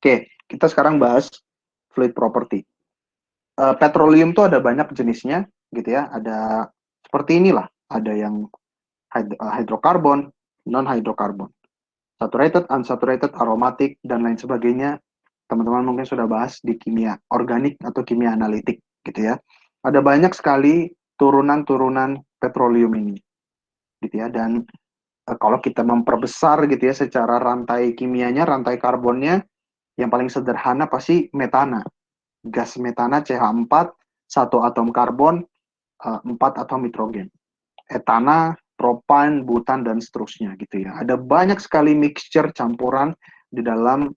Oke, kita sekarang bahas fluid property. Petroleum tuh ada banyak jenisnya, gitu ya. Ada seperti inilah, ada yang hydrocarbon, non hydrocarbon, saturated, unsaturated, aromatic, dan lain sebagainya. Teman-teman mungkin sudah bahas di kimia organik atau kimia analitik, gitu ya. Ada banyak sekali turunan-turunan petroleum ini, gitu ya. Dan kalau kita memperbesar gitu ya secara rantai kimianya, rantai karbonnya, yang paling sederhana pasti metana. Gas metana CH4, satu atom karbon, 4 atom nitrogen. Etana, propan, butan, dan seterusnya gitu ya. Ada banyak sekali mixture campuran di dalam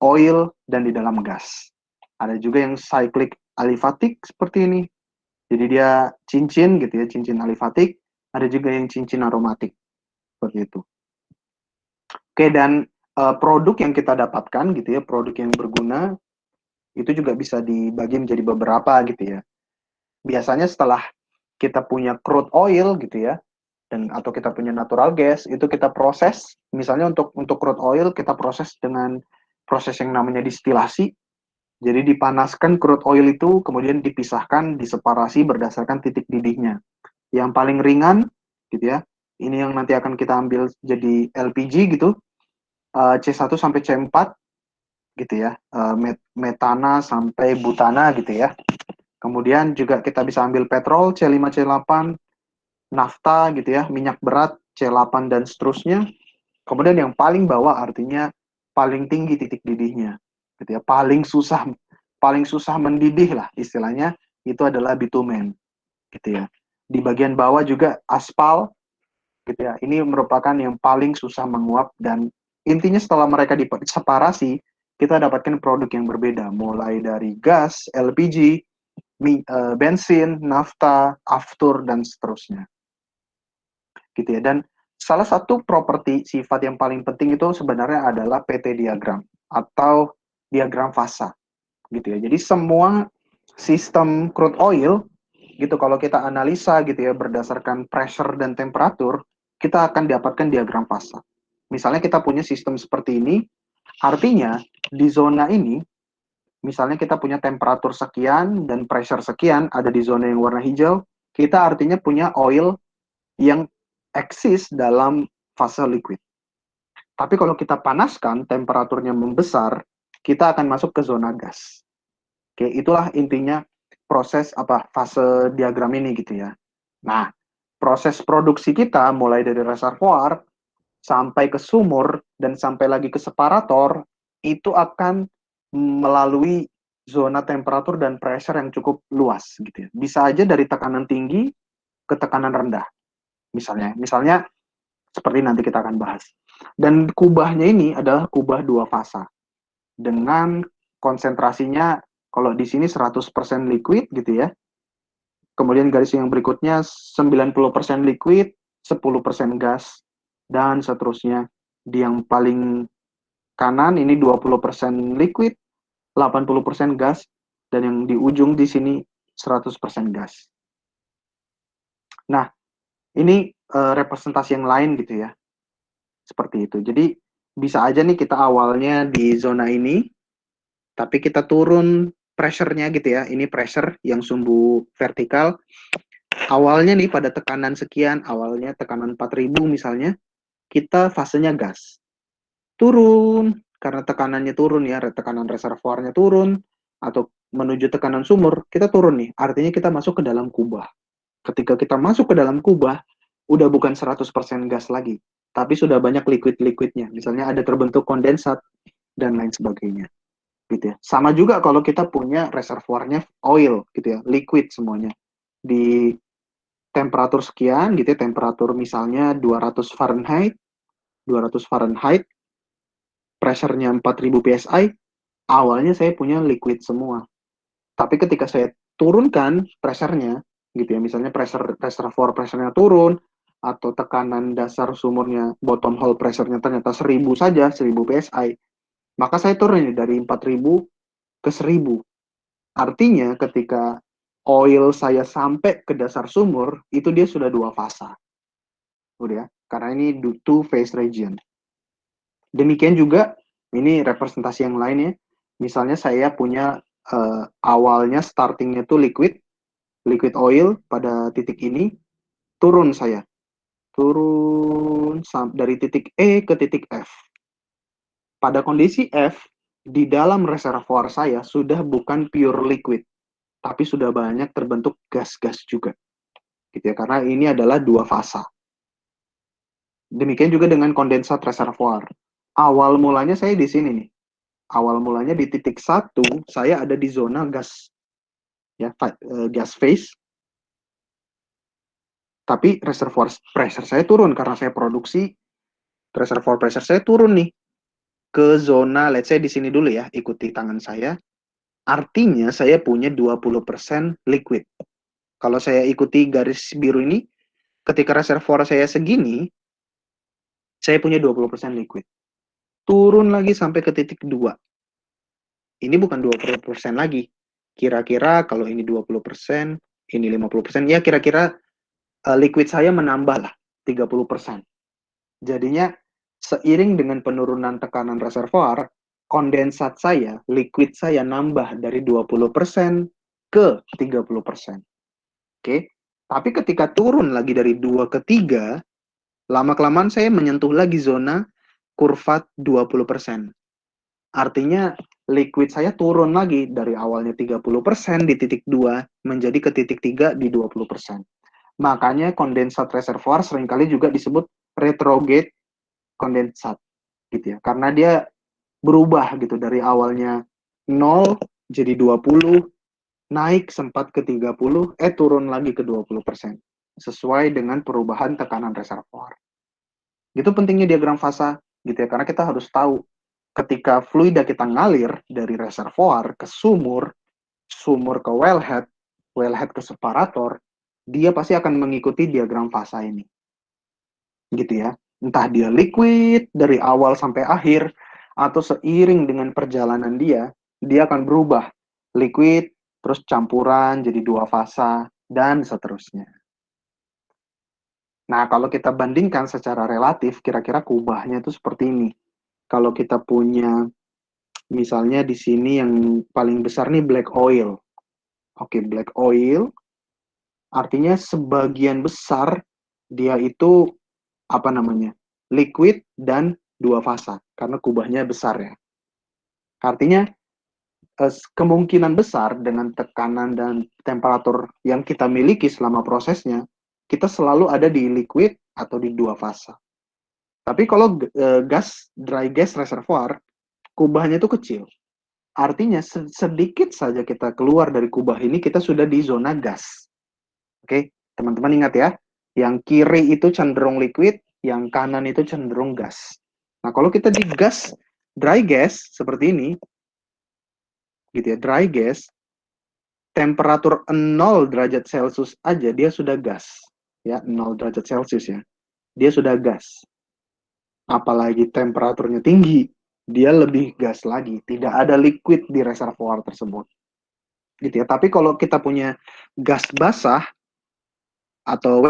oil dan di dalam gas. Ada juga yang cyclic alifatik seperti ini. Jadi dia cincin gitu ya, cincin alifatik. Ada juga yang cincin aromatik seperti itu. Oke, dan produk yang kita dapatkan gitu ya, produk yang berguna itu juga bisa dibagi menjadi beberapa gitu ya. Biasanya setelah kita punya crude oil gitu ya, dan atau kita punya natural gas, itu kita proses. Misalnya untuk crude oil kita proses dengan proses yang namanya distilasi. Jadi dipanaskan crude oil itu kemudian dipisahkan, diseparasi berdasarkan titik didihnya. Yang paling ringan gitu ya. Ini yang nanti akan kita ambil jadi LPG gitu. C1 sampai C4 gitu ya. Metana sampai butana gitu ya. Kemudian juga kita bisa ambil petrol C5 C8, nafta gitu ya, minyak berat C8 dan seterusnya. Kemudian yang paling bawah artinya paling tinggi titik didihnya. Gitu ya, paling susah mendidih lah istilahnya itu adalah bitumen gitu ya. Di bagian bawah juga aspal gitu ya. Ini merupakan yang paling susah menguap dan intinya setelah mereka diseparasi kita dapatkan produk yang berbeda mulai dari gas, LPG, bensin, nafta, aftur dan seterusnya gitu ya. Dan salah satu properti sifat yang paling penting itu sebenarnya adalah PT diagram atau diagram fasa gitu ya. Jadi semua sistem crude oil gitu kalau kita analisa gitu ya berdasarkan pressure dan temperatur, kita akan dapatkan diagram fasa. Misalnya kita punya sistem seperti ini, artinya di zona ini misalnya kita punya temperatur sekian dan pressure sekian ada di zona yang warna hijau, kita artinya punya oil yang eksis dalam fase liquid. Tapi kalau kita panaskan, temperaturnya membesar, kita akan masuk ke zona gas. Oke, itulah intinya proses apa fase diagram ini gitu ya. Nah, proses produksi kita mulai dari reservoir sampai ke sumur dan sampai lagi ke separator itu akan melalui zona temperatur dan pressure yang cukup luas gitu ya. Bisa aja dari tekanan tinggi ke tekanan rendah. Misalnya seperti nanti kita akan bahas. Dan kubahnya ini adalah kubah dua fasa dengan konsentrasinya kalau di sini 100% liquid gitu ya. Kemudian garis yang berikutnya 90% liquid, 10% gas dan seterusnya. Di yang paling kanan ini 20% liquid, 80% gas dan yang di ujung di sini 100% gas. Nah, ini representasi yang lain gitu ya. Seperti itu. Jadi bisa aja nih kita awalnya di zona ini, tapi kita turun pressure-nya gitu ya. Ini pressure yang sumbu vertikal. Awalnya nih pada tekanan sekian, awalnya tekanan 4000 misalnya, kita fasenya gas. Turun, karena tekanannya turun ya, tekanan reservoirnya turun, atau menuju tekanan sumur, kita turun nih. Artinya kita masuk ke dalam kubah. Ketika kita masuk ke dalam kubah, udah bukan 100% gas lagi, tapi sudah banyak liquid-liquidnya. Misalnya ada terbentuk kondensat dan lain sebagainya. Gitu ya. Sama juga kalau kita punya reservoirnya oil gitu ya, liquid semuanya. Di temperatur sekian gitu ya, temperatur misalnya 200 Fahrenheit, 200 Fahrenheit, pressure-nya 4000 psi, awalnya saya punya liquid semua. Tapi ketika saya turunkan pressure-nya gitu ya, misalnya reservoir pressure-nya turun atau tekanan dasar sumurnya bottom hole pressure-nya ternyata 1000 saja, 1000 psi, maka saya turun dari 4000 ke 1000. Artinya ketika oil saya sampai ke dasar sumur, itu dia sudah dua fasa. Udah ya, karena ini two phase region. Demikian juga Ini representasi yang lain ya. Misalnya saya punya awalnya startingnya tuh liquid oil pada titik ini, turun saya. Turun dari titik E ke titik F. Pada kondisi F, di dalam reservoir saya sudah bukan pure liquid, tapi sudah banyak terbentuk gas-gas juga. Gitu ya, karena ini adalah dua fasa. Demikian juga dengan kondensat reservoir. Awal mulanya saya di sini nih. Awal mulanya di titik 1, saya ada di zona gas, ya, gas phase. Tapi reservoir pressure saya turun karena saya produksi, reservoir pressure saya turun nih ke zona, let's say di sini dulu ya, ikuti tangan saya. Artinya saya punya 20% liquid. Kalau saya ikuti garis biru ini, ketika reservoir saya segini, saya punya 20% liquid. Turun lagi sampai ke titik 2. Ini bukan 20% lagi. Kira-kira kalau ini 20%, ini 50%, ya kira-kira liquid saya menambah lah 30%. Jadinya seiring dengan penurunan tekanan reservoir, kondensat saya, liquid saya nambah dari 20% ke 30%. Oke. Tapi ketika turun lagi dari 2 ke 3, lama-kelamaan saya menyentuh lagi zona kurva 20%. Artinya liquid saya turun lagi dari awalnya 30% di titik 2 menjadi ke titik 3 di 20%. Makanya kondensat reservoir seringkali juga disebut retrograde kondensat gitu ya. Karena dia berubah gitu dari awalnya 0 jadi 20, naik sempat ke 30, turun lagi ke 20%. Sesuai dengan perubahan tekanan reservoir. Itu pentingnya diagram fasa gitu ya, karena kita harus tahu ketika fluida kita ngalir dari reservoir ke sumur, sumur ke wellhead, wellhead ke separator, dia pasti akan mengikuti diagram fasa ini. Gitu ya. Entah dia liquid dari awal sampai akhir, atau seiring dengan perjalanan dia akan berubah. Liquid, terus campuran jadi dua fasa, dan seterusnya. Nah, kalau kita bandingkan secara relatif, kira-kira kubahnya itu seperti ini. Kalau kita punya, misalnya di sini yang paling besar nih black oil. Oke, black oil artinya sebagian besar dia itu apa namanya? Liquid dan dua fasa karena kubahnya besar ya. Artinya kemungkinan besar dengan tekanan dan temperatur yang kita miliki selama prosesnya, kita selalu ada di liquid atau di dua fasa. Tapi kalau dry gas reservoir, kubahnya itu kecil. Artinya sedikit saja kita keluar dari kubah ini, kita sudah di zona gas. Oke, teman-teman ingat ya, yang kiri itu cenderung liquid, yang kanan itu cenderung gas. Nah, kalau kita di gas, dry gas seperti ini, gitu ya, dry gas, temperatur 0 derajat Celcius aja dia sudah gas. Ya, 0 derajat Celcius ya. Dia sudah gas. Apalagi temperaturnya tinggi, dia lebih gas lagi. Tidak ada liquid di reservoir tersebut. Gitu ya. Tapi kalau kita punya gas basah atau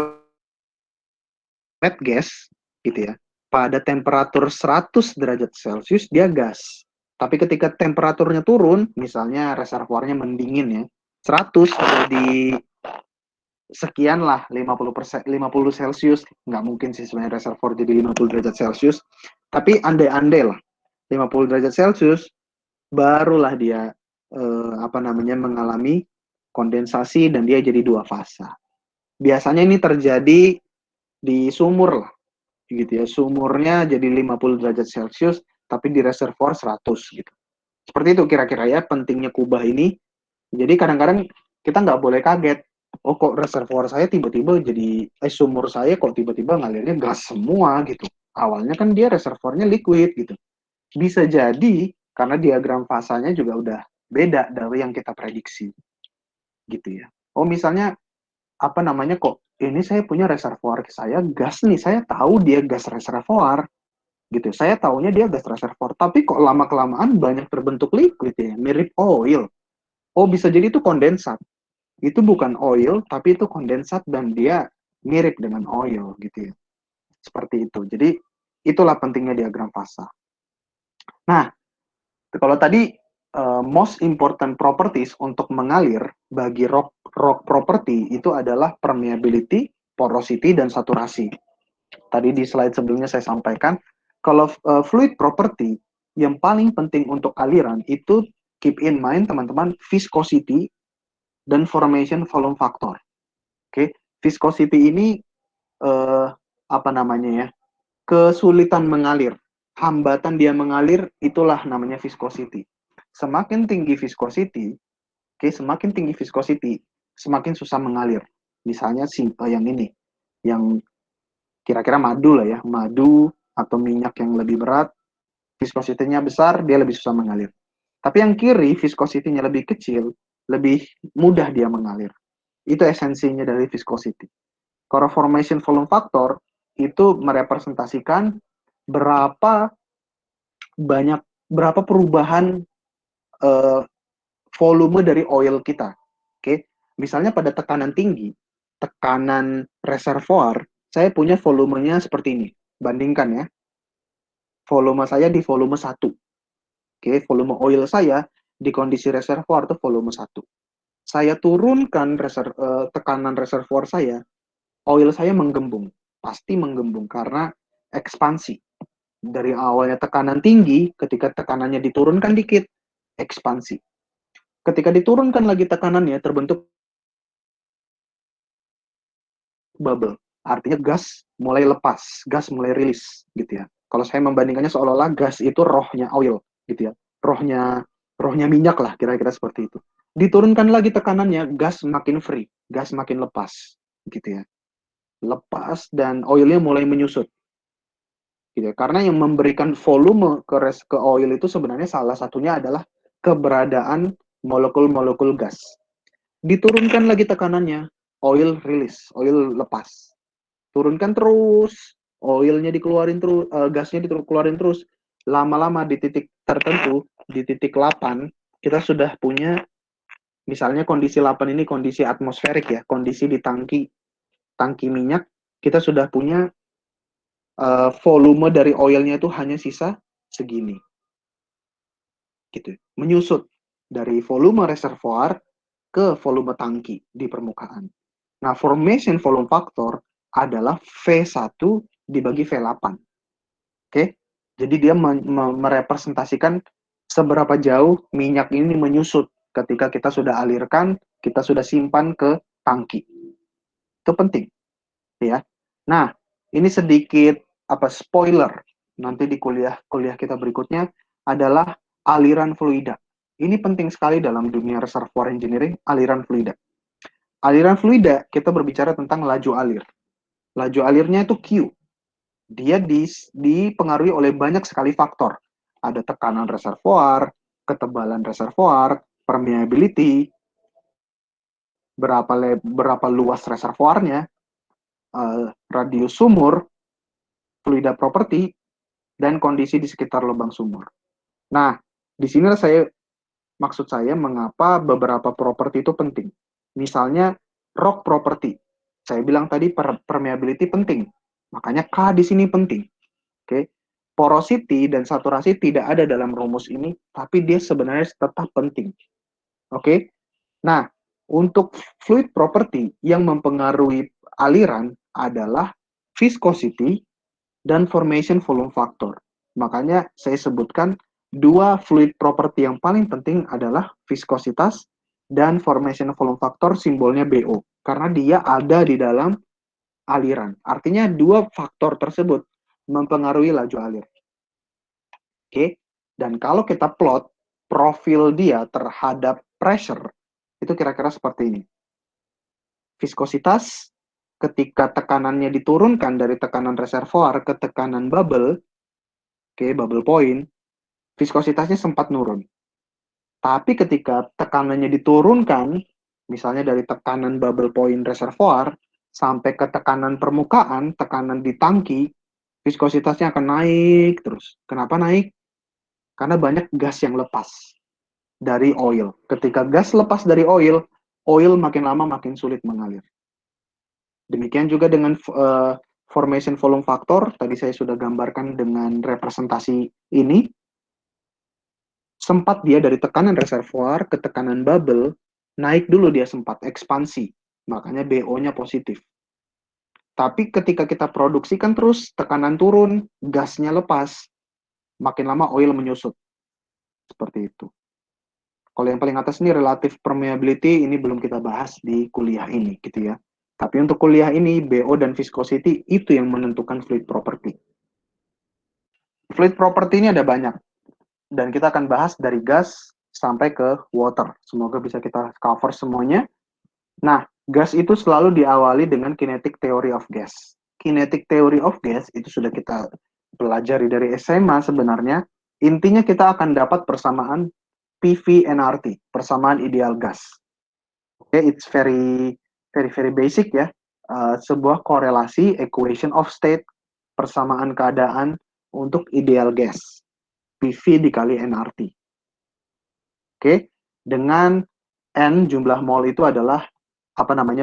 wet gas gitu ya. Pada temperatur 100 derajat Celcius dia gas. Tapi ketika temperaturnya turun, misalnya reservoirnya mendingin ya, 100 jadi sekian lah 50%, 50 Celcius, nggak mungkin sih sebenarnya reservoir jadi 50 derajat Celcius, tapi andai-andai lah 50 derajat Celcius barulah dia mengalami kondensasi dan dia jadi dua fasa. Biasanya ini terjadi di sumur lah gitu ya, sumurnya jadi 50 derajat Celcius tapi di reservoir 100 gitu. Seperti itu kira-kira ya pentingnya kubah ini. Jadi kadang-kadang kita nggak boleh kaget. Oh kok reservoir saya tiba-tiba jadi, sumur saya kok tiba-tiba ngalirnya gas semua gitu. Awalnya kan dia reservoirnya liquid gitu. Bisa jadi karena diagram fasanya juga udah beda dari yang kita prediksi. Gitu ya. Oh misalnya kok ini saya punya reservoir saya gas nih, saya tahu dia gas reservoir gitu. Saya tahunya dia gas reservoir, tapi kok lama-kelamaan banyak terbentuk liquid ya, mirip oil. Oh bisa jadi itu kondensat. Itu bukan oil, tapi itu kondensat dan dia mirip dengan oil gitu ya. Seperti itu. Jadi itulah pentingnya diagram fasa. Nah, kalau tadi most important properties untuk mengalir bagi rock property itu adalah permeability, porosity, dan saturasi. Tadi di slide sebelumnya saya sampaikan, kalau fluid property yang paling penting untuk aliran itu keep in mind teman-teman viscosity dan formation volume factor. Oke, viscosity ini apa namanya ya? Kesulitan mengalir, hambatan dia mengalir itulah namanya viscosity. Semakin tinggi viscosity, semakin tinggi viscosity, semakin susah mengalir. Misalnya yang ini, yang kira-kira madu lah ya, madu atau minyak yang lebih berat, viscosity-nya besar, dia lebih susah mengalir. Tapi yang kiri, viscosity-nya lebih kecil, lebih mudah dia mengalir. Itu esensinya dari viscosity. Kalau formation volume factor, itu merepresentasikan berapa banyak, berapa perubahan uh, volume dari oil kita. Oke, misalnya pada tekanan tinggi, tekanan reservoir, saya punya volumenya seperti ini. Bandingkan ya, volume saya di volume 1. Oke, volume oil saya di kondisi reservoir itu volume 1. Saya turunkan tekanan reservoir saya, oil saya menggembung. Pasti menggembung karena ekspansi. Dari awalnya tekanan tinggi, ketika tekanannya diturunkan dikit, ekspansi. Ketika diturunkan lagi tekanannya, terbentuk bubble. Artinya gas mulai lepas, gas mulai rilis gitu ya. Kalau saya membandingkannya seolah-olah gas itu rohnya oil gitu ya. Rohnya rohnya minyak lah kira-kira seperti itu. Diturunkan lagi tekanannya, gas makin free, gas makin lepas gitu ya. Lepas dan oilnya mulai menyusut gitu ya. Karena yang memberikan volume ke oil itu sebenarnya salah satunya adalah keberadaan molekul-molekul gas. Diturunkan lagi tekanannya, oil rilis, oil lepas. Turunkan terus, oilnya dikeluarin terus, gasnya dikeluarin terus. Lama-lama di titik tertentu, di titik 8, kita sudah punya, misalnya kondisi 8 ini kondisi atmosferik ya, kondisi di tangki minyak, kita sudah punya volume dari oilnya itu hanya sisa segini. Gitu. Menyusut dari volume reservoir ke volume tangki di permukaan. Nah, formation volume factor adalah V1 dibagi V8. Oke? Jadi dia merepresentasikan seberapa jauh minyak ini menyusut ketika kita sudah alirkan, kita sudah simpan ke tangki. Itu penting, ya. Nah, ini sedikit spoiler nanti di kuliah kita berikutnya adalah aliran fluida. Ini penting sekali dalam dunia reservoir engineering, aliran fluida. Aliran fluida kita berbicara tentang laju alir. Laju alirnya itu Q. Dia dipengaruhi oleh banyak sekali faktor. Ada tekanan reservoir, ketebalan reservoir, permeability, berapa luas reservoirnya, radius sumur, fluida property, dan kondisi di sekitar lubang sumur. Nah, di sini maksud saya mengapa beberapa properti itu penting. Misalnya rock property. Saya bilang tadi permeability penting. Makanya K di sini penting. Oke. Porosity dan saturasi tidak ada dalam rumus ini, tapi dia sebenarnya tetap penting. Oke. Nah, untuk fluid property yang mempengaruhi aliran adalah viscosity dan formation volume factor. Makanya saya sebutkan dua fluid property yang paling penting adalah viskositas dan formation volume factor, simbolnya BO. Karena dia ada di dalam aliran. Artinya dua faktor tersebut mempengaruhi laju alir. Oke. Dan kalau kita plot profil dia terhadap pressure, itu kira-kira seperti ini. Viskositas ketika tekanannya diturunkan dari tekanan reservoir ke tekanan bubble, bubble point, viskositasnya sempat nurun. Tapi ketika tekanannya diturunkan, misalnya dari tekanan bubble point reservoir sampai ke tekanan permukaan, tekanan di tangki, viskositasnya akan naik terus. Kenapa naik? Karena banyak gas yang lepas dari oil. Ketika gas lepas dari oil makin lama makin sulit mengalir. Demikian juga dengan formation volume factor, tadi saya sudah gambarkan dengan representasi ini. sempat dia dari tekanan reservoir ke tekanan bubble, naik dulu dia sempat ekspansi, makanya BO-nya positif. Tapi ketika kita produksi kan terus tekanan turun, gasnya lepas, makin lama oil menyusut. Seperti itu. Kalau yang paling atas ini relative permeability, ini belum kita bahas di kuliah ini gitu ya. Tapi untuk kuliah ini, BO dan viscosity itu yang menentukan fluid property. Fluid property ini ada banyak. Dan kita akan bahas dari gas sampai ke water. Semoga bisa kita cover semuanya. Nah, gas itu selalu diawali dengan kinetic theory of gas. Kinetic theory of gas itu sudah kita pelajari dari SMA sebenarnya. Intinya kita akan dapat persamaan PV NRT, persamaan ideal gas. Oke, it's very basic ya. Sebuah korelasi equation of state, persamaan keadaan untuk ideal gas. PV dikali NRT. Oke, dengan N jumlah mol itu adalah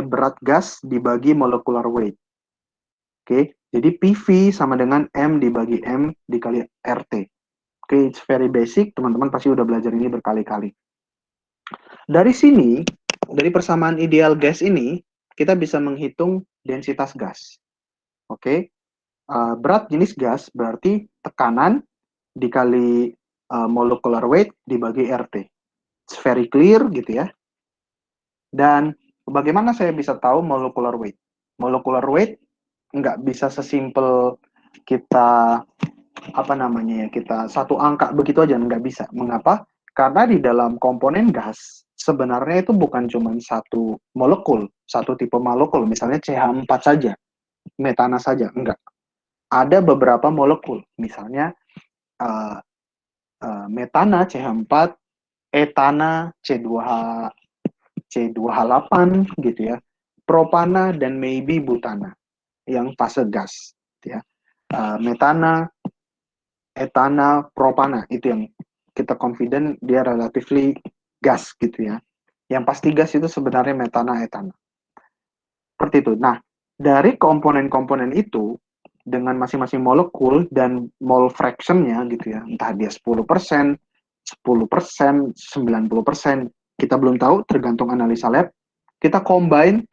berat gas dibagi molecular weight. Oke, jadi PV sama dengan M dibagi M dikali RT. Oke, it's very basic, teman-teman pasti udah belajar ini berkali-kali. Dari sini, dari persamaan ideal gas ini, kita bisa menghitung densitas gas. Oke, berat jenis gas berarti tekanan dikali molecular weight dibagi RT. It's very clear gitu ya. Dan bagaimana saya bisa tahu molecular weight? Molecular weight nggak bisa sesimpel kita kita satu angka begitu aja, nggak bisa. Mengapa? Karena di dalam komponen gas sebenarnya itu bukan cuma satu molekul, satu tipe molekul, misalnya CH4 saja, metana saja, enggak. Ada beberapa molekul, misalnya metana CH4, etana C2H C2H8 gitu ya, propana dan maybe butana yang fase gas, gitu ya. Metana, etana, propana itu yang kita confident dia relatively gas gitu ya. Yang pasti gas itu sebenarnya metana, etana. Seperti itu. Nah, dari komponen-komponen itu dengan masing-masing molekul dan mol fraction-nya gitu ya, entah dia 10%, 10%, 90%, kita belum tahu tergantung analisa lab. Kita combine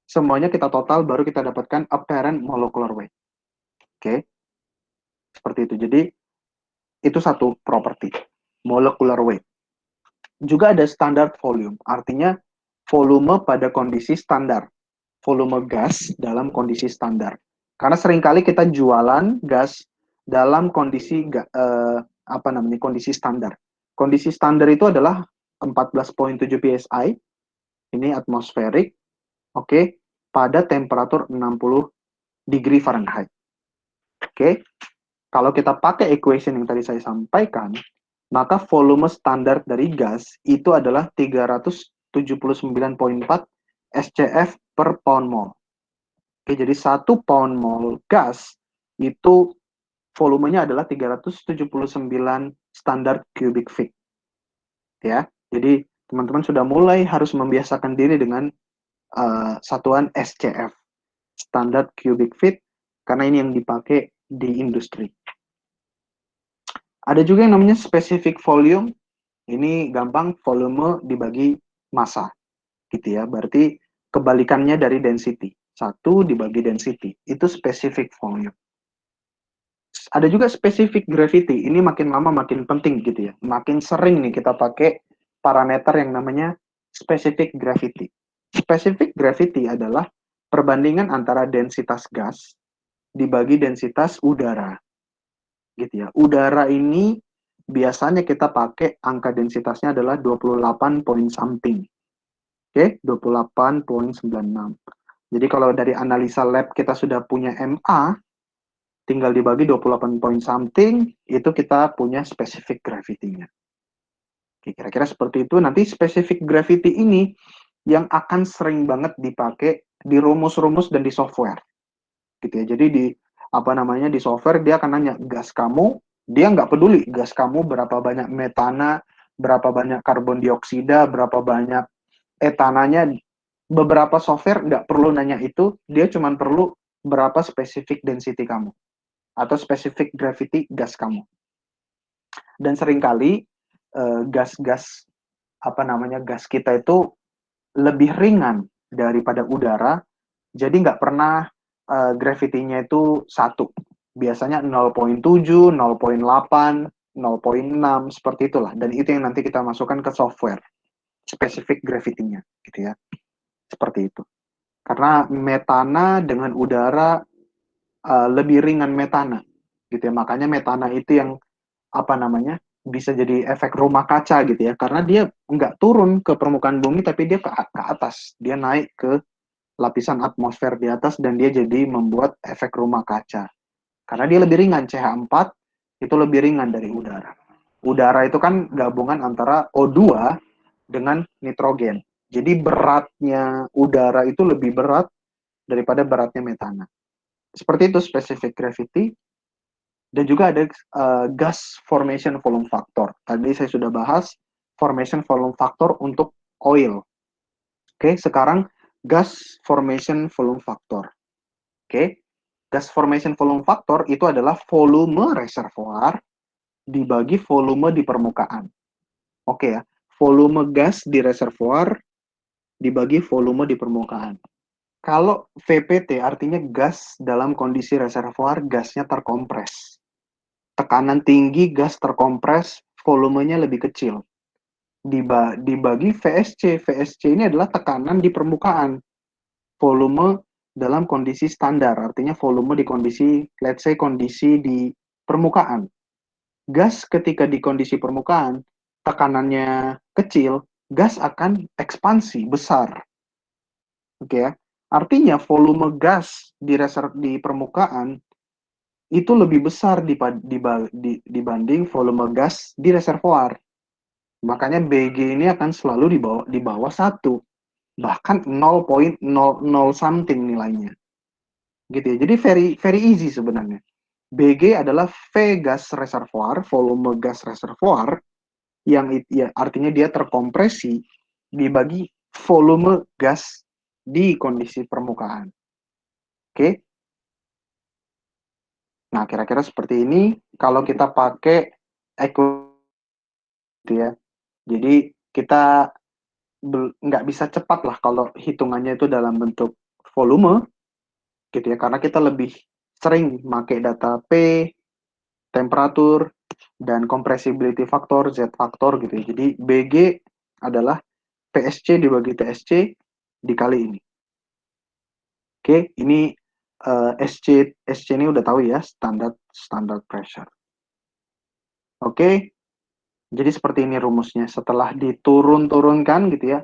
semuanya, kita total, baru kita dapatkan apparent molecular weight. Oke, seperti itu. Jadi itu satu properti, molecular weight. Juga ada standard volume, artinya volume pada kondisi standar, volume gas dalam kondisi standar. Karena seringkali kita jualan gas dalam kondisi kondisi standar. Kondisi standar itu adalah 14,7 psi, ini atmosferik, oke, pada temperatur 60 degree Fahrenheit. Oke, kalau kita pakai equation yang tadi saya sampaikan, maka volume standar dari gas itu adalah 379,4 SCF per pound mol. Oke, jadi 1 pound mol gas itu volumenya adalah 379 standar cubic feet. Ya, jadi teman-teman sudah mulai harus membiasakan diri dengan satuan SCF, standar cubic feet, karena ini yang dipakai di industri. Ada juga yang namanya specific volume. Ini gampang, volume dibagi massa, gitu ya. Berarti kebalikannya dari density. 1 dibagi density, itu specific volume. Ada juga specific gravity. Ini makin lama makin penting gitu ya. Makin sering nih kita pakai parameter yang namanya specific gravity. Specific gravity adalah perbandingan antara densitas gas dibagi densitas udara. Gitu ya. Udara ini biasanya kita pakai angka densitasnya adalah 28 point something. Oke, 28,96. Jadi kalau dari analisa lab kita sudah punya MA, tinggal dibagi 28 point something, itu kita punya specific gravity-nya. Oke, kira-kira seperti itu. Nanti specific gravity ini yang akan sering banget dipakai di rumus-rumus dan di software. Gitu ya. Jadi di software dia akan nanya gas kamu, dia nggak peduli gas kamu berapa banyak metana, berapa banyak karbon dioksida, berapa banyak etananya. Beberapa software nggak perlu nanya itu, dia cuma perlu berapa spesifik density kamu atau spesifik gravity gas kamu. Dan seringkali gas-gas gas kita itu lebih ringan daripada udara, jadi nggak pernah gravity-nya itu satu. Biasanya 0,7, 0,8, 0,6 seperti itulah. Dan itu yang nanti kita masukkan ke software spesifik gravity-nya, gitu ya. Seperti itu. Karena metana dengan udara lebih ringan metana, gitu ya. Makanya metana itu yang bisa jadi efek rumah kaca gitu ya, karena dia nggak turun ke permukaan bumi tapi dia ke atas, dia naik ke lapisan atmosfer di atas dan dia jadi membuat efek rumah kaca karena dia lebih ringan. CH4 itu lebih ringan dari udara. Udara itu kan gabungan antara O2 dengan nitrogen, jadi beratnya udara itu lebih berat daripada beratnya metana. Seperti itu specific gravity. Dan juga ada gas formation volume factor. Tadi saya sudah bahas formation volume factor untuk oil. Oke, sekarang gas formation volume factor. Oke, gas formation volume factor itu adalah volume reservoir dibagi volume di permukaan. Oke ya, volume gas di reservoir dibagi volume di permukaan. Kalau VPT artinya gas dalam kondisi reservoir, gasnya terkompres. Tekanan tinggi, gas terkompres, volumenya lebih kecil. Dibagi VSC. VSC ini adalah tekanan di permukaan. Volume dalam kondisi standar, artinya volume di kondisi, let's say kondisi di permukaan. Gas ketika di kondisi permukaan, tekanannya kecil, gas akan ekspansi besar. Oke ya. Artinya volume gas di permukaan itu lebih besar dibanding volume gas di reservoir. Makanya BG ini akan selalu di bawah 1, bahkan 0,00 something nilainya. Gitu ya. Jadi very very easy sebenarnya. BG adalah V gas reservoir, volume gas reservoir yang ya, artinya dia terkompresi dibagi volume gas di kondisi permukaan. Oke. Nah, kira-kira seperti ini kalau kita pakai gitu ya. Jadi kita nggak bisa cepat lah kalau hitungannya itu dalam bentuk volume, gitu ya. Karena kita lebih sering pakai data P, temperatur, dan compressibility factor, Z factor gitu ya. Jadi BG adalah PSC dibagi TSC dikali ini. Oke, ini SC ini udah tahu ya, standard pressure. Oke, jadi seperti ini rumusnya. Setelah diturun-turunkan gitu ya,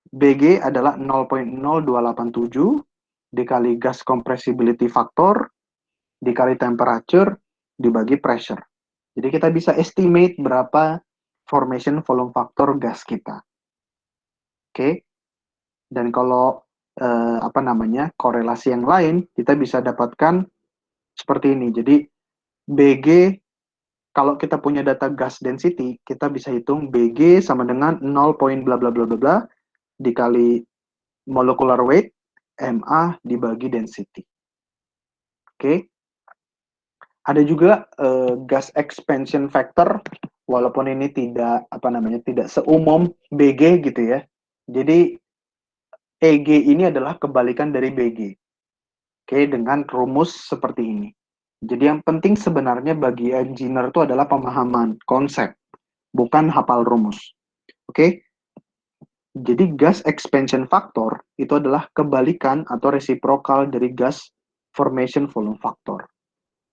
BG adalah 0,0287 dikali gas compressibility factor dikali temperature dibagi pressure. Jadi kita bisa estimate berapa formation volume factor gas kita. Oke. Dan kalau korelasi yang lain kita bisa dapatkan seperti ini. Jadi BG, kalau kita punya data gas density, kita bisa hitung BG sama dengan 0, bla bla bla bla bla dikali molecular weight MA dibagi density. Oke. Ada juga gas expansion factor, walaupun ini tidak tidak seumum BG gitu ya. Jadi EG ini adalah kebalikan dari BG. Oke, dengan rumus seperti ini. Jadi yang penting sebenarnya bagi engineer itu adalah pemahaman konsep, bukan hafal rumus. Oke. Jadi gas expansion factor itu adalah kebalikan atau resiprokal dari gas formation volume factor.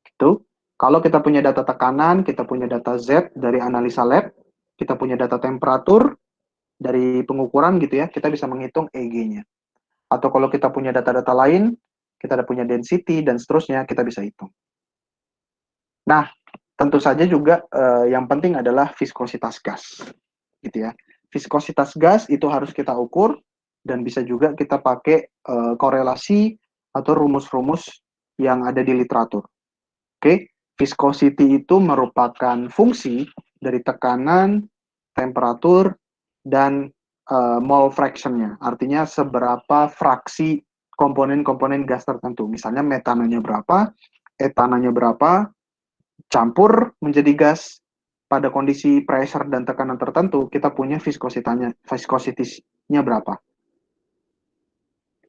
Gitu. Kalau kita punya data tekanan, kita punya data Z dari analisa lab, kita punya data temperatur dari pengukuran gitu ya, kita bisa menghitung EG-nya. Atau kalau kita punya data-data lain, kita ada punya density dan seterusnya, kita bisa hitung. Nah, tentu saja juga yang penting adalah viskositas gas. Gitu ya. Viskositas gas itu harus kita ukur dan bisa juga kita pakai korelasi atau rumus-rumus yang ada di literatur. Oke, viscosity itu merupakan fungsi dari tekanan, temperatur, dan mole fraction-nya. Artinya seberapa fraksi komponen-komponen gas tertentu. Misalnya metananya berapa, etananya berapa, campur menjadi gas pada kondisi pressure dan tekanan tertentu, kita punya viscosity-nya berapa,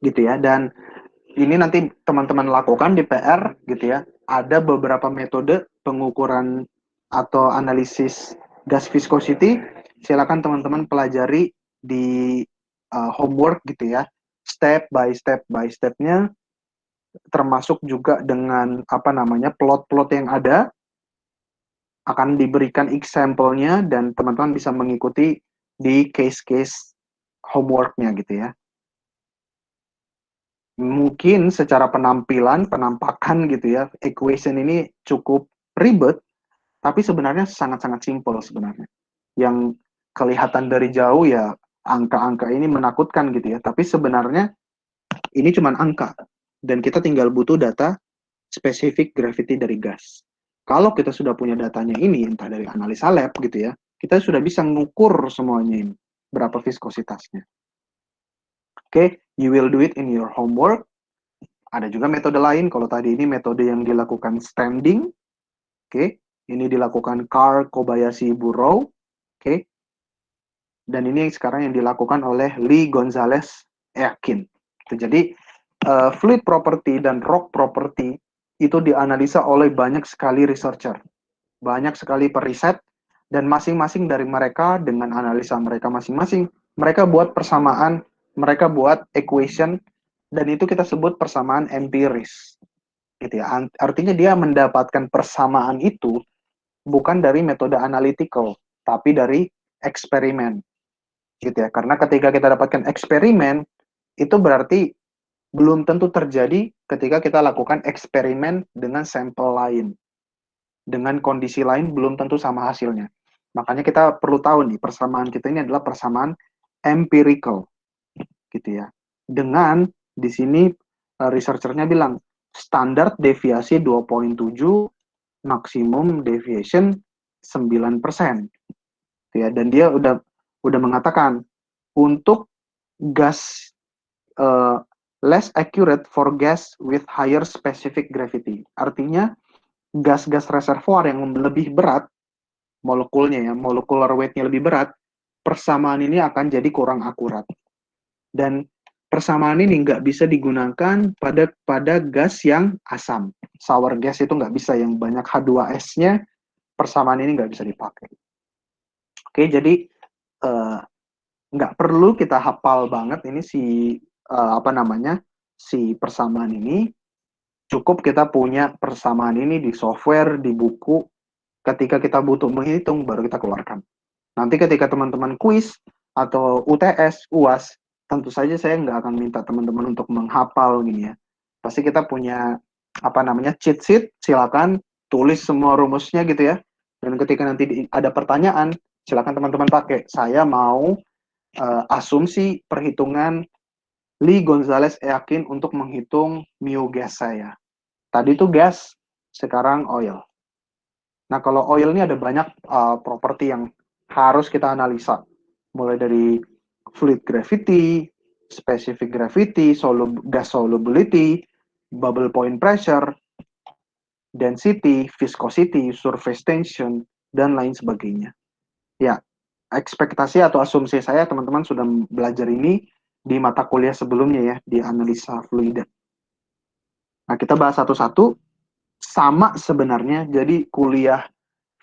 gitu ya. Dan ini nanti teman-teman lakukan di PR, gitu ya. Ada beberapa metode pengukuran atau analisis gas viscosity. Silakan teman-teman pelajari di homework, gitu ya. Step by step-nya, termasuk juga dengan apa namanya plot-plot yang ada, akan diberikan example-nya dan teman-teman bisa mengikuti di case-case homework-nya, gitu ya. Mungkin secara penampakan gitu ya, equation ini cukup ribet, tapi sebenarnya sangat-sangat simple sebenarnya. Yang kelihatan dari jauh ya angka-angka ini menakutkan gitu ya, tapi sebenarnya ini cuma angka dan kita tinggal butuh data spesifik gravity dari gas. Kalau kita sudah punya datanya ini, entah dari analisa lab gitu ya, kita sudah bisa mengukur semuanya ini, berapa viskositasnya. Oke, you will do it in your homework. Ada juga metode lain, kalau tadi ini metode yang dilakukan standing, oke, ini dilakukan Carl Kobayashi Burrow, oke, dan ini sekarang yang dilakukan oleh Lee Gonzalez Eakin. Jadi, fluid property dan rock property itu dianalisa oleh banyak sekali researcher, banyak sekali periset, dan masing-masing dari mereka dengan analisa mereka masing-masing, mereka buat persamaan, mereka buat equation, dan itu kita sebut persamaan empiris, gitu ya. Artinya dia mendapatkan persamaan itu bukan dari metode analytical, tapi dari eksperimen, gitu ya. Karena ketika kita dapatkan eksperimen, itu berarti belum tentu terjadi ketika kita lakukan eksperimen dengan sampel lain, dengan kondisi lain belum tentu sama hasilnya. Makanya kita perlu tahu nih, persamaan kita ini adalah persamaan empirical, gitu ya. Dengan di sini researchernya bilang standar deviasi 2,7, maksimum deviation 9%. Ya, dan dia udah mengatakan untuk gas less accurate for gas with higher specific gravity. Artinya gas-gas reservoir yang lebih berat molekulnya ya, molecular weight-nya lebih berat, persamaan ini akan jadi kurang akurat. Dan persamaan ini nggak bisa digunakan pada gas yang asam. Sour gas itu nggak bisa, yang banyak H2S-nya, persamaan ini nggak bisa dipakai. Oke, jadi nggak perlu kita hafal banget ini si persamaan ini. Cukup kita punya persamaan ini di software, di buku. Ketika kita butuh menghitung, baru kita keluarkan. Nanti ketika teman-teman kuis atau UTS, UAS, tentu saja saya nggak akan minta teman-teman untuk menghafal gini ya. Pasti kita punya cheat sheet, silakan tulis semua rumusnya gitu ya. Dan ketika nanti ada pertanyaan, silakan teman-teman pakai. Saya mau asumsi perhitungan Lee Gonzalez Eakin untuk menghitung mu gas saya. Tadi itu gas, sekarang oil. Nah, kalau oil ini ada banyak properti yang harus kita analisa. Mulai dari fluid gravity, specific gravity, gas solubility, bubble point pressure, density, viscosity, surface tension, dan lain sebagainya. Ya, ekspektasi atau asumsi saya teman-teman sudah belajar ini di mata kuliah sebelumnya ya, di analisa fluida. Nah, kita bahas satu-satu, sama sebenarnya. Jadi kuliah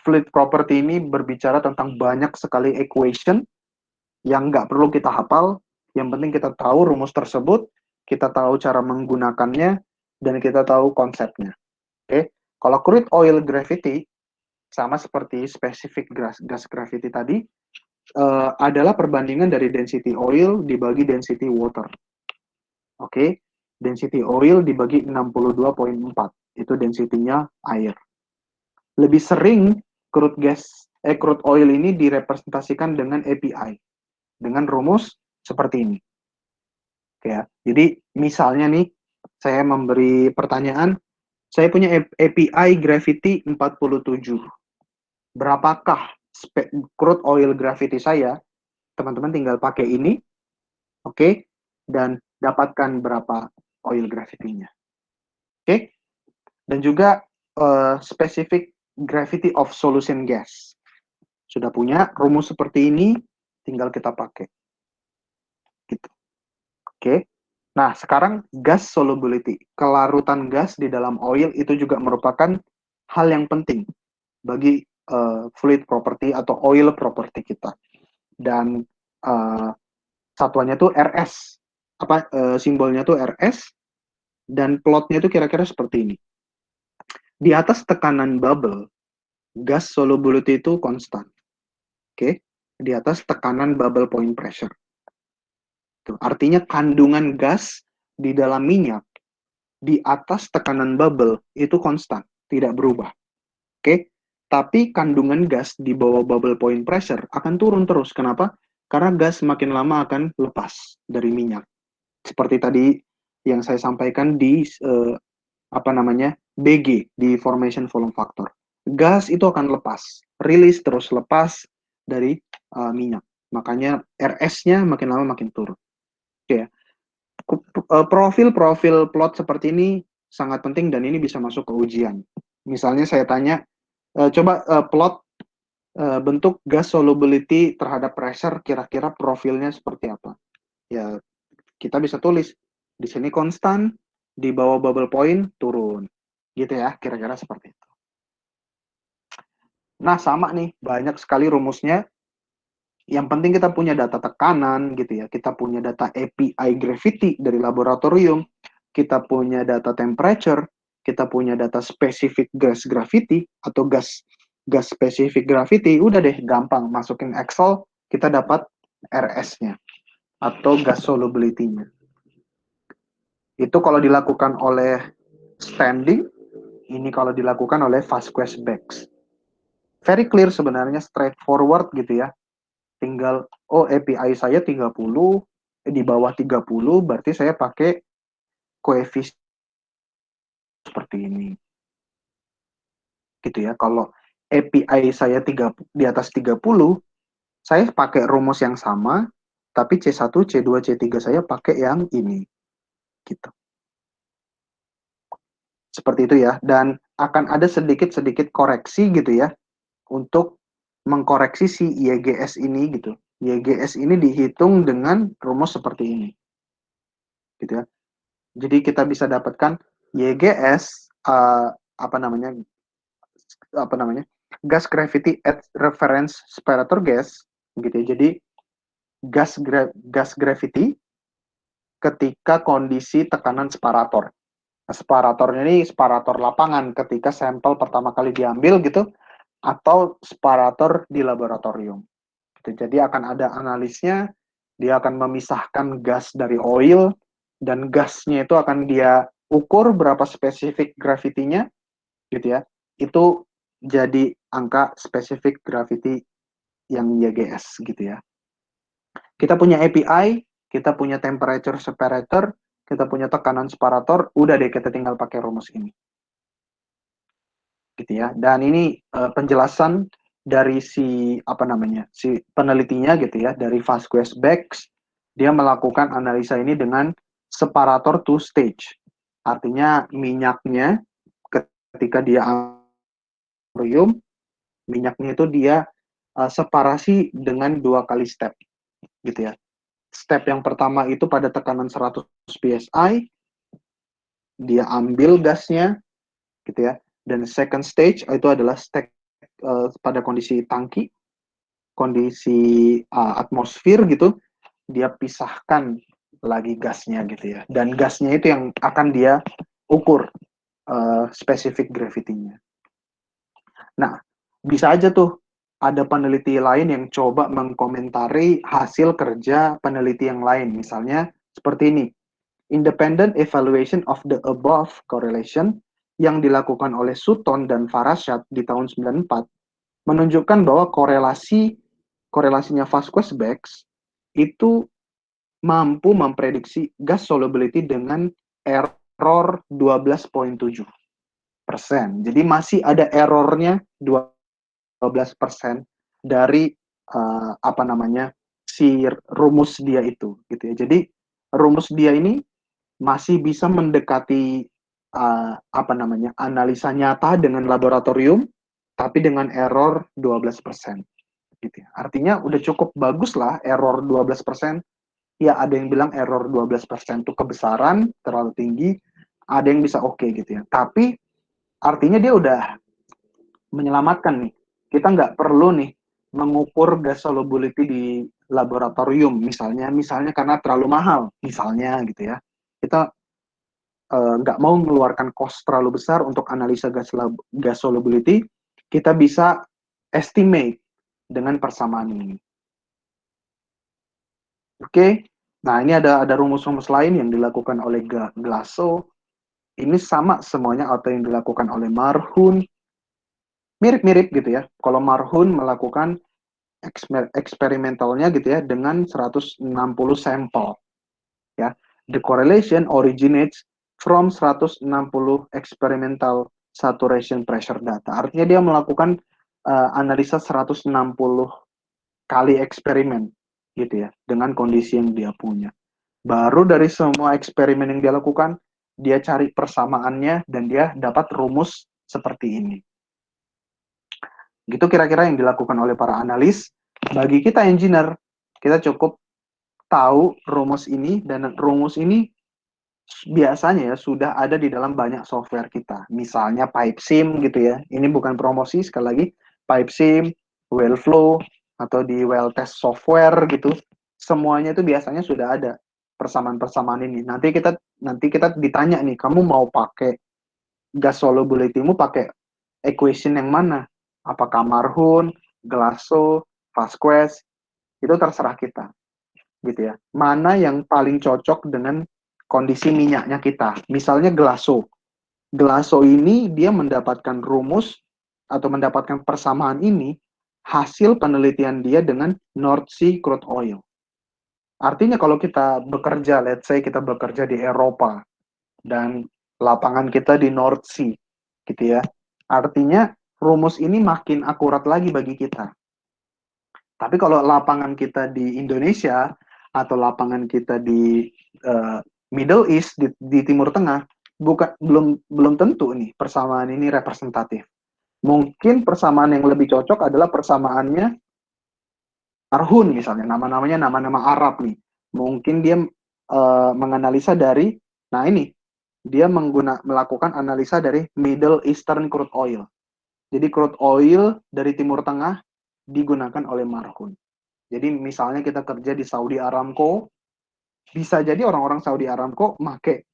fluid property ini berbicara tentang banyak sekali equation yang nggak perlu kita hafal, yang penting kita tahu rumus tersebut, kita tahu cara menggunakannya, dan kita tahu konsepnya. Oke, kalau crude oil gravity, sama seperti specific gas gravity tadi, adalah perbandingan dari density oil dibagi density water. Oke, density oil dibagi 62,4, itu density-nya air. Lebih sering crude oil ini direpresentasikan dengan API, dengan rumus seperti ini. Oke ya. Jadi misalnya nih, saya memberi pertanyaan, saya punya API gravity 47. Berapakah crude oil gravity saya? Teman-teman tinggal pakai ini, oke, dan dapatkan berapa oil gravity-nya. Oke, dan juga specific gravity of solution gas. Sudah punya rumus seperti ini, tinggal kita pakai. Gitu. Oke. Nah, sekarang gas solubility. Kelarutan gas di dalam oil itu juga merupakan hal yang penting bagi fluid property atau oil property kita. Dan satuannya tuh RS. Simbolnya tuh RS dan plotnya itu kira-kira seperti ini. Di atas tekanan bubble, gas solubility itu konstan. Oke, di atas tekanan bubble point pressure. Tuh, artinya kandungan gas di dalam minyak di atas tekanan bubble itu konstan, tidak berubah. Oke, tapi kandungan gas di bawah bubble point pressure akan turun terus. Kenapa? Karena gas makin lama akan lepas dari minyak. Seperti tadi yang saya sampaikan di BG, di formation volume factor. Gas itu akan lepas, rilis terus lepas dari minyak. Makanya RS-nya makin lama makin turun. Oke ya. Profil-profil plot seperti ini sangat penting dan ini bisa masuk ke ujian. Misalnya saya tanya, coba plot bentuk gas solubility terhadap pressure, kira-kira profilnya seperti apa? Ya, kita bisa tulis di sini konstan, di bawah bubble point turun, gitu ya, kira-kira seperti itu. Nah, sama nih, banyak sekali rumusnya. Yang penting kita punya data tekanan, gitu ya. Kita punya data API gravity dari laboratorium, kita punya data temperature, kita punya data specific gas gravity atau gas specific gravity. Udah deh, gampang masukin Excel, kita dapat RS-nya atau gas solubility-nya. Itu kalau dilakukan oleh standing, ini kalau dilakukan oleh Vasquez-Bax. Very clear sebenarnya, straightforward gitu ya. Tinggal, API saya 30, di bawah 30, berarti saya pakai koefisien seperti ini. Gitu ya. Kalau API saya di atas 30, saya pakai rumus yang sama, tapi C1, C2, C3 saya pakai yang ini. Gitu. Seperti itu ya. Dan akan ada sedikit-sedikit koreksi gitu ya, untuk mengkoreksi si YGS ini gitu. YGS ini dihitung dengan rumus seperti ini. Gitu ya. Jadi kita bisa dapatkan YGS gas gravity at reference separator gas gitu ya. Jadi gas gravity ketika kondisi tekanan separator. Nah, separatornya ini separator lapangan ketika sampel pertama kali diambil gitu, atau separator di laboratorium. Jadi akan ada analisnya, dia akan memisahkan gas dari oil, dan gasnya itu akan dia ukur berapa spesifik gravity-nya, gitu ya. Itu jadi angka spesifik gravity yang YGS, gitu ya. Kita punya API, kita punya temperature separator, kita punya tekanan separator, udah deh kita tinggal pakai rumus ini. Gitu ya. Dan ini penjelasan dari si penelitinya gitu ya, dari Vasquez-Bax. Dia melakukan analisa ini dengan separator two stage. Artinya minyaknya ketika dia ambrium, minyaknya itu dia separasi dengan 2 kali step gitu ya. Step yang pertama itu pada tekanan 100 psi, dia ambil gasnya gitu ya. Dan second stage itu adalah pada kondisi tangki, kondisi atmosfer gitu, dia pisahkan lagi gasnya gitu ya. Dan gasnya itu yang akan dia ukur spesifik gravity-nya. Nah, bisa aja tuh ada peneliti lain yang coba mengkomentari hasil kerja peneliti yang lain. Misalnya seperti ini, independent evaluation of the above correlation yang dilakukan oleh Sutton dan Farashad di tahun 94 menunjukkan bahwa korelasinya Vasquez-Bax itu mampu memprediksi gas solubility dengan error 12,7%. Jadi masih ada errornya 12% dari si rumus dia itu gitu ya. Jadi rumus dia ini masih bisa mendekati analisa nyata dengan laboratorium, tapi dengan error 12%. gitu ya. Artinya udah cukup bagus lah error 12%. Ya ada yang bilang error 12% itu kebesaran, terlalu tinggi, ada yang bisa oke gitu ya. Tapi artinya dia udah menyelamatkan nih. Kita nggak perlu nih mengukur gas solubility di laboratorium misalnya karena terlalu mahal misalnya gitu ya. Kita nggak mau mengeluarkan cost terlalu besar untuk analisa gas solubility, kita bisa estimate dengan persamaan ini. Oke, nah ini ada rumus-rumus lain yang dilakukan oleh Glasso. Ini sama semuanya atau yang dilakukan oleh Marhun, mirip-mirip gitu ya. Kalau Marhun melakukan eksperimentalnya gitu ya dengan 160 sampel ya. The correlation originates from 160 experimental saturation pressure data. Artinya dia melakukan analisa 160 kali eksperimen gitu ya dengan kondisi yang dia punya. Baru dari semua eksperimen yang dia lakukan, dia cari persamaannya dan dia dapat rumus seperti ini. Gitu kira-kira yang dilakukan oleh para analis. Bagi kita engineer, kita cukup tahu rumus ini dan rumus ini biasanya ya sudah ada di dalam banyak software kita. Misalnya PipeSim gitu ya. Ini bukan promosi sekali lagi. PipeSim, Wellflow atau di Welltest software gitu. Semuanya itu biasanya sudah ada persamaan-persamaan ini. Nanti kita ditanya nih, kamu mau pakai gas solubility-mu pakai equation yang mana? Apakah Marhun, Glasso, Vasquez? Itu terserah kita gitu ya. Mana yang paling cocok dengan kondisi minyaknya kita. Misalnya Glasso. Glasso ini dia mendapatkan rumus atau mendapatkan persamaan ini hasil penelitian dia dengan North Sea crude oil. Artinya kalau kita bekerja, let's say kita bekerja di Eropa dan lapangan kita di North Sea, gitu ya. Artinya rumus ini makin akurat lagi bagi kita. Tapi kalau lapangan kita di Indonesia atau lapangan kita di Middle East di Timur Tengah, belum tentu nih persamaan ini representatif. Mungkin persamaan yang lebih cocok adalah persamaannya Marhun misalnya, nama-namanya nama-nama Arab nih. Mungkin dia menganalisa dari, nah ini, dia melakukan analisa dari Middle Eastern crude oil. Jadi crude oil dari Timur Tengah digunakan oleh Marhun. Jadi misalnya kita kerja di Saudi Aramco, bisa jadi orang-orang Saudi Aramco make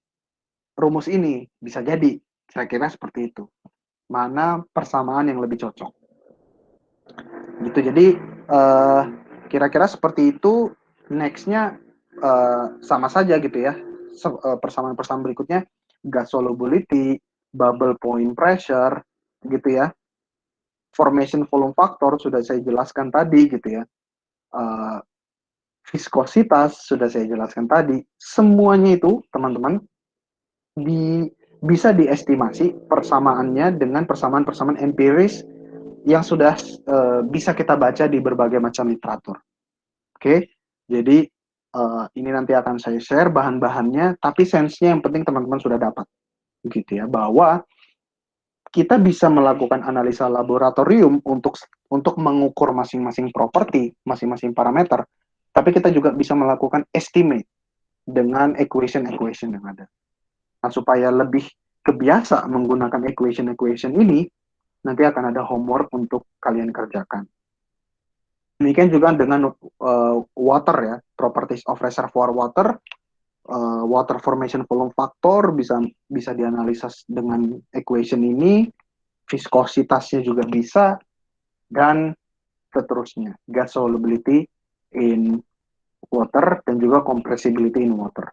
rumus ini, bisa jadi. Saya kira seperti itu. Mana persamaan yang lebih cocok. Gitu. Jadi kira-kira seperti itu. Nextnya sama saja gitu ya. Persamaan-persamaan berikutnya gas solubility, bubble point pressure, gitu ya. Formation volume factor sudah saya jelaskan tadi gitu ya. Viskositas sudah saya jelaskan tadi. Semuanya itu teman-teman bisa diestimasi persamaannya dengan persamaan-persamaan empiris yang sudah bisa kita baca di berbagai macam literatur. Oke, jadi ini nanti akan saya share bahan-bahannya, tapi sense-nya yang penting teman-teman sudah dapat, gitu ya, bahwa kita bisa melakukan analisa laboratorium untuk mengukur masing-masing properti, masing-masing parameter, tapi kita juga bisa melakukan estimate dengan equation-equation yang ada. Nah, supaya lebih kebiasa menggunakan equation-equation ini, nanti akan ada homework untuk kalian kerjakan. Demikian juga dengan water ya, properties of reservoir water, water formation volume factor bisa dianalisis dengan equation ini, viskositasnya juga bisa, dan seterusnya, gas solubility in water dan juga compressibility in water.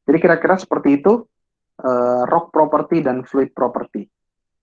Jadi kira-kira seperti itu rock property dan fluid property.